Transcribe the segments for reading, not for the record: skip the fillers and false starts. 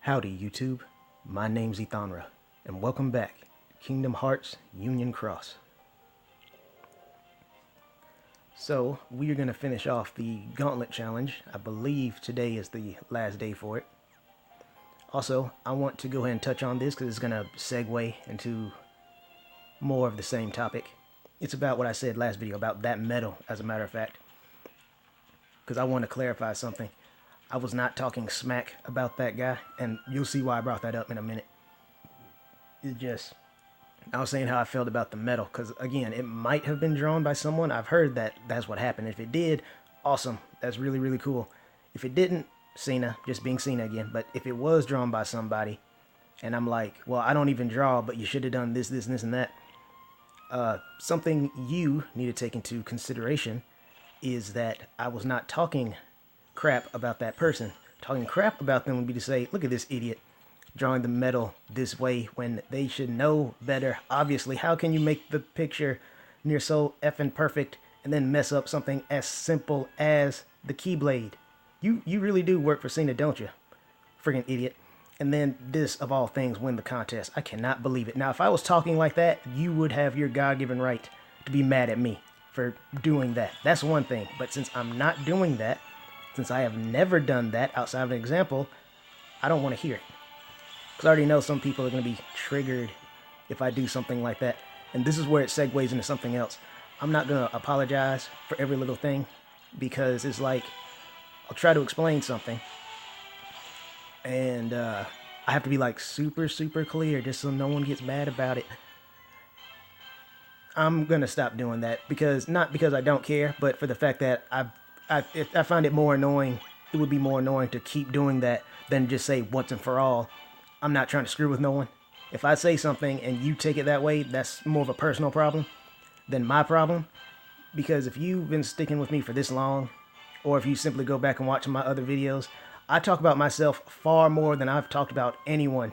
Howdy YouTube, my name's Ethanra, and welcome back to Kingdom Hearts Union Cross. So, we are going to finish off the Gauntlet challenge. I believe today is the last day for it. Also, I want to go ahead and touch on this because it's going to segue into more of the same topic. It's about what I said last video about that medal, as a matter of fact. Because I want to clarify something. I was not talking smack about that guy, and you'll see why I brought that up in a minute. I was saying how I felt about the medal, because again, it might have been drawn by someone. I've heard that that's what happened. If it did, awesome. That's really, really cool. If it didn't, Cena, just being Cena again. But if it was drawn by somebody, and I'm like, well, I don't even draw, but you should have done this, this, and this, and that. Something you need to take into consideration is that I was not talking crap about that person. Talking crap about them would be to say, look at this idiot drawing the medal this way when they should know better. Obviously, how can you make the picture near so effing perfect and then mess up something as simple as the Keyblade? You really do work for Cena, don't you? Friggin' idiot. And then this, of all things, win the contest. I cannot believe it. Now, if I was talking like that, you would have your God-given right to be mad at me for doing that. That's one thing. But since I'm not doing that, since I have never done that outside of an example, I don't want to hear it. Because I already know some people are going to be triggered if I do something like that. And this is where it segues into something else. I'm not going to apologize for every little thing, because it's like, I'll try to explain something, and I have to be like super, super clear just so no one gets mad about it. I'm going to stop doing that, because not because I don't care, but for the fact that I find it more annoying. It would be more annoying to keep doing that than just say once and for all, I'm not trying to screw with no one. If I say something and you take it that way, that's more of a personal problem than my problem. Because if you've been sticking with me for this long, or if you simply go back and watch my other videos, I talk about myself far more than I've talked about anyone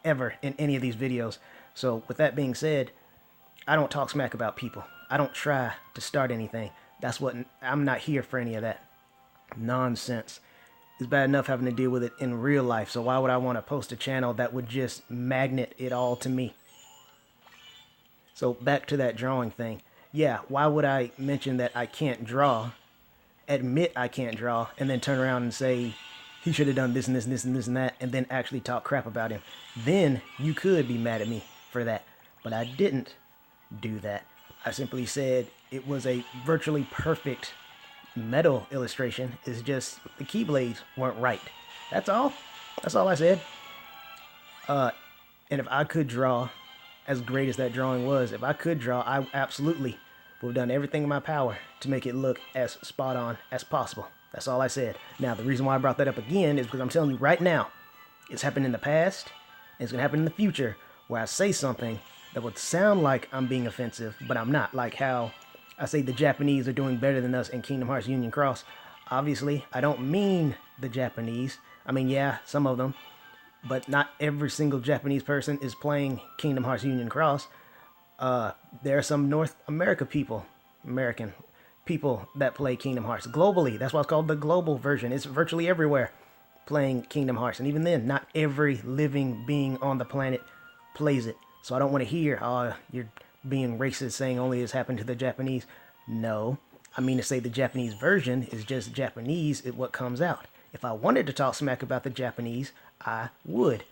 ever in any of these videos. So with that being said, I don't talk smack about people. I don't try to start anything. I'm not here for any of that nonsense. It's bad enough having to deal with it in real life, so why would I want to post a channel that would just magnet it all to me? So back to that drawing thing. Yeah, why would I mention that I can't draw, admit I can't draw, and then turn around and say he should have done this and this and this and this and that, and then actually talk crap about him? Then you could be mad at me for that. But I didn't do that. I simply said it was a virtually perfect metal illustration. It's just the Keyblades weren't right. That's all. That's all I said. And if I could draw, as great as that drawing was, if I could draw, I absolutely would have done everything in my power to make it look as spot on as possible. That's all I said. Now, the reason why I brought that up again is because I'm telling you right now, it's happened in the past, and it's going to happen in the future, where I say something that would sound like I'm being offensive, but I'm not. Like how I say the Japanese are doing better than us in Kingdom Hearts Union Cross. Obviously, I don't mean the Japanese. I mean, yeah, some of them, but not every single Japanese person is playing Kingdom Hearts Union Cross. There are some North American people that play Kingdom Hearts globally. That's why it's called the global version. It's virtually everywhere playing Kingdom Hearts. And even then, not every living being on the planet plays it. So I don't want to hear, oh, you're being racist saying only this happened to the Japanese. No, I mean to say the Japanese version is just Japanese at what comes out. If I wanted to talk smack about the Japanese, I would.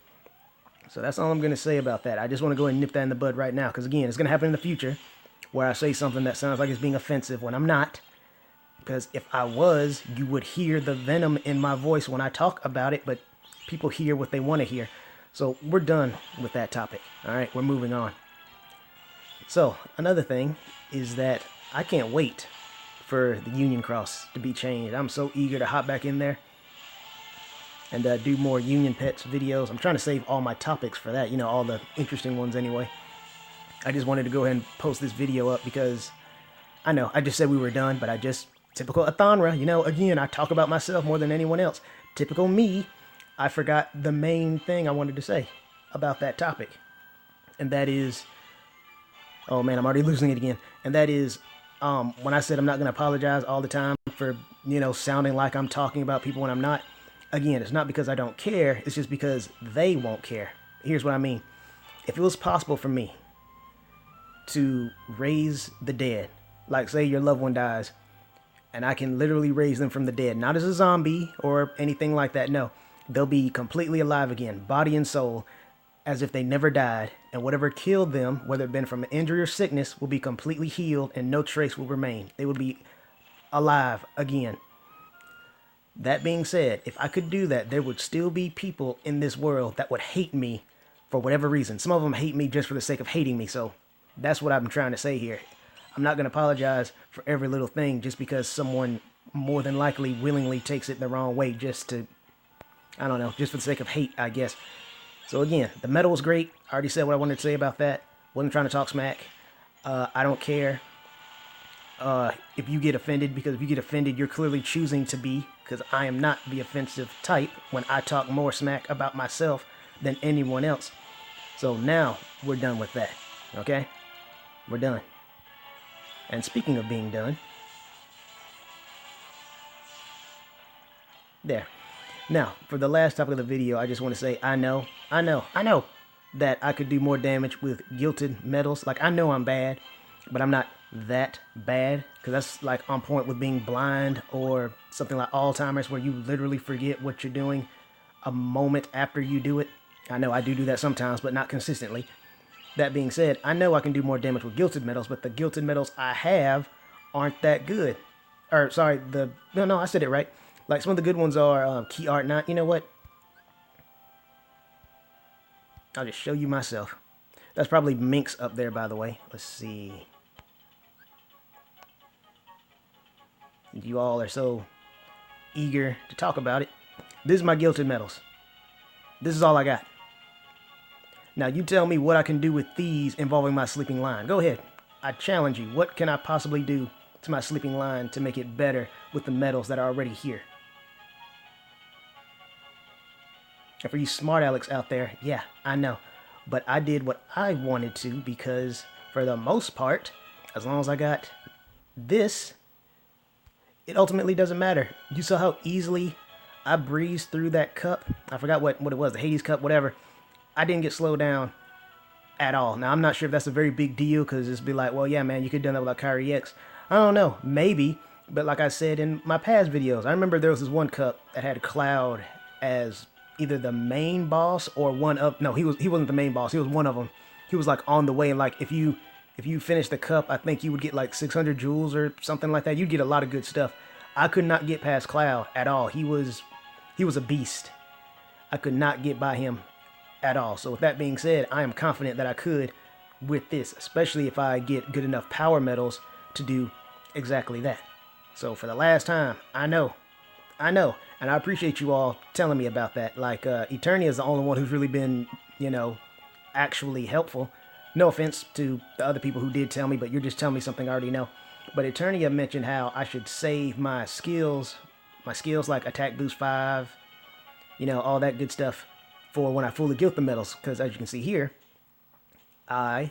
So that's all I'm going to say about that. I just want to go ahead and nip that in the bud right now, because again, it's going to happen in the future where I say something that sounds like it's being offensive when I'm not. Because if I was, you would hear the venom in my voice when I talk about it, but people hear what they want to hear. So we're done with that topic. All right, we're moving on. So another thing is that I can't wait for the Union Cross to be changed. I'm so eager to hop back in there and do more Union Pets videos. I'm trying to save all my topics for that, all the interesting ones anyway. I just wanted to go ahead and post this video up because I know I just said we were done, but typical Ethanra, again, I talk about myself more than anyone else. Typical me. I forgot the main thing I wanted to say about that topic. And that is, oh man, I'm already losing it again. And that is, when I said I'm not going to apologize all the time for, sounding like I'm talking about people when I'm not, Again, it's not because I don't care, it's just because they won't care. Here's what I mean. If it was possible for me to raise the dead, like say your loved one dies, and I can literally raise them from the dead, not as a zombie or anything like that, no. They'll be completely alive again, body and soul, as if they never died, and whatever killed them, whether it been from an injury or sickness, will be completely healed and no trace will remain. They will be alive again. That being said, if I could do that, there would still be people in this world that would hate me for whatever reason. Some of them hate me just for the sake of hating me, so that's what I'm trying to say here. I'm not going to apologize for every little thing just because someone more than likely willingly takes it the wrong way just to, I don't know, just for the sake of hate, I guess. So again, the medal was great. I already said what I wanted to say about that. Wasn't trying to talk smack. I don't care if you get offended, because if you get offended, you're clearly choosing to be, because I am not the offensive type when I talk more smack about myself than anyone else. So now we're done with that, okay? We're done. And speaking of being done, there. Now, for the last topic of the video, I just want to say, I know that I could do more damage with gilted metals. Like, I know I'm bad, but I'm not that bad, because that's like on point with being blind or something like Alzheimer's, where you literally forget what you're doing a moment after you do it. I know I do that sometimes, but not consistently. That being said, I know I can do more damage with gilted metals, but the gilted metals I have aren't that good. Or, sorry, no, I said it right. Like, some of the good ones are Key Art 9. You know what? I'll just show you myself. That's probably Minx up there, by the way. Let's see. You all are so eager to talk about it. This is my gilted metals. This is all I got. Now, you tell me what I can do with these involving my sleeping lion. Go ahead. I challenge you. What can I possibly do to my sleeping lion to make it better with the metals that are already here? And for you smart Alex out there, yeah, I know. But I did what I wanted to, because for the most part, as long as I got this, it ultimately doesn't matter. You saw how easily I breezed through that cup. I forgot what it was, the Hades cup, whatever. I didn't get slowed down at all. Now, I'm not sure if that's a very big deal, because it's be like, well, yeah, man, you could have done that with like Kyrie X. I don't know, maybe. But like I said in my past videos, I remember there was this one cup that had Cloud as either the main boss or one of, no, he wasn't the main boss. He was one of them. He was like on the way, and like if you finish the cup, I think you would get like 600 jewels or something like that. You'd get a lot of good stuff. I could not get past Cloud at all. He was a beast. I could not get by him at all. So with that being said, I am confident that I could with this, especially if I get good enough power metals to do exactly that. So for the last time, I know, and I appreciate you all telling me about that. Like, Eternia is the only one who's really been, actually helpful. No offense to the other people who did tell me, but you're just telling me something I already know. But Eternia mentioned how I should save my skills like attack boost 5, all that good stuff, for when I fully gilt the metals. Because as you can see here, I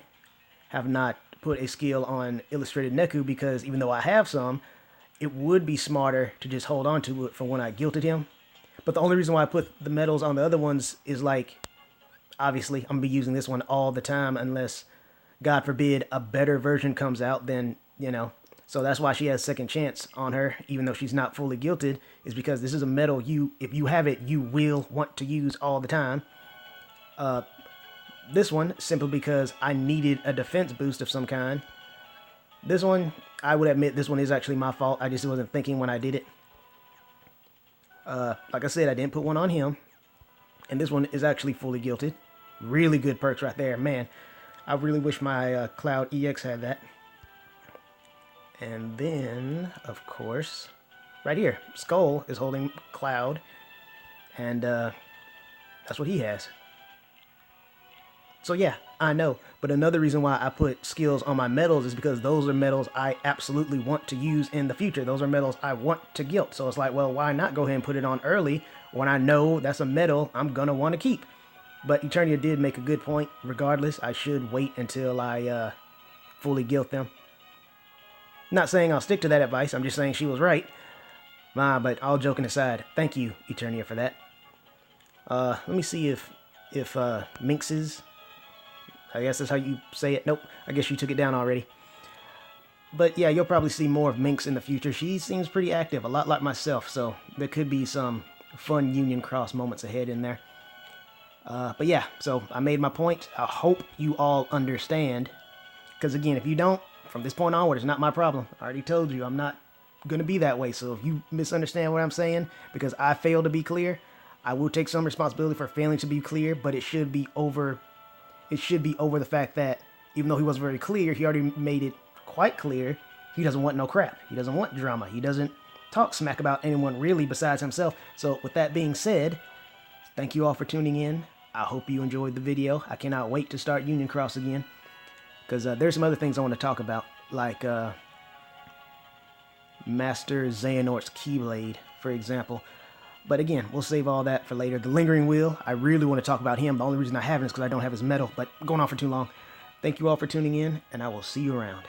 have not put a skill on Illustrated Neku, because even though I have some, it would be smarter to just hold on to it for when I gilted him. But the only reason why I put the metals on the other ones is, like, obviously I'm going to be using this one all the time unless, God forbid, a better version comes out, then, So that's why she has second chance on her, even though she's not fully gilted, is because this is a metal if you have it, you will want to use all the time. This one, simply because I needed a defense boost of some kind. This one, I would admit, this one is actually my fault. I just wasn't thinking when I did it. Like I said, I didn't put one on him. And this one is actually fully gilted. Really good perks right there. Man, I really wish my Cloud EX had that. And then, of course, right here, Skull is holding Cloud. And that's what he has. So yeah, I know. But another reason why I put skills on my metals is because those are metals I absolutely want to use in the future. Those are metals I want to gilt. So it's like, well, why not go ahead and put it on early when I know that's a metal I'm going to want to keep? But Eternia did make a good point. Regardless, I should wait until I fully gilt them. Not saying I'll stick to that advice. I'm just saying she was right. But all joking aside, thank you, Eternia, for that. Let me see if Minx's, I guess that's how you say it. Nope, I guess you took it down already. But yeah, you'll probably see more of Minx in the future. She seems pretty active, a lot like myself, so there could be some fun Union Cross moments ahead in there. But yeah, so I made my point. I hope you all understand. Because again, if you don't, from this point onward, it's not my problem. I already told you, I'm not going to be that way. So if you misunderstand what I'm saying, because I failed to be clear, I will take some responsibility for failing to be clear, but it should be over the fact that even though he wasn't very clear, he already made it quite clear he doesn't want no crap. He doesn't want drama. He doesn't talk smack about anyone really besides himself. So with that being said, thank you all for tuning in. I hope you enjoyed the video. I cannot wait to start Union Cross again, because there's some other things I want to talk about, like Master Xehanort's Keyblade, for example. But again, we'll save all that for later. The Lingering Wheel, I really want to talk about him. The only reason I haven't is because I don't have his medal, but going on for too long. Thank you all for tuning in, and I will see you around.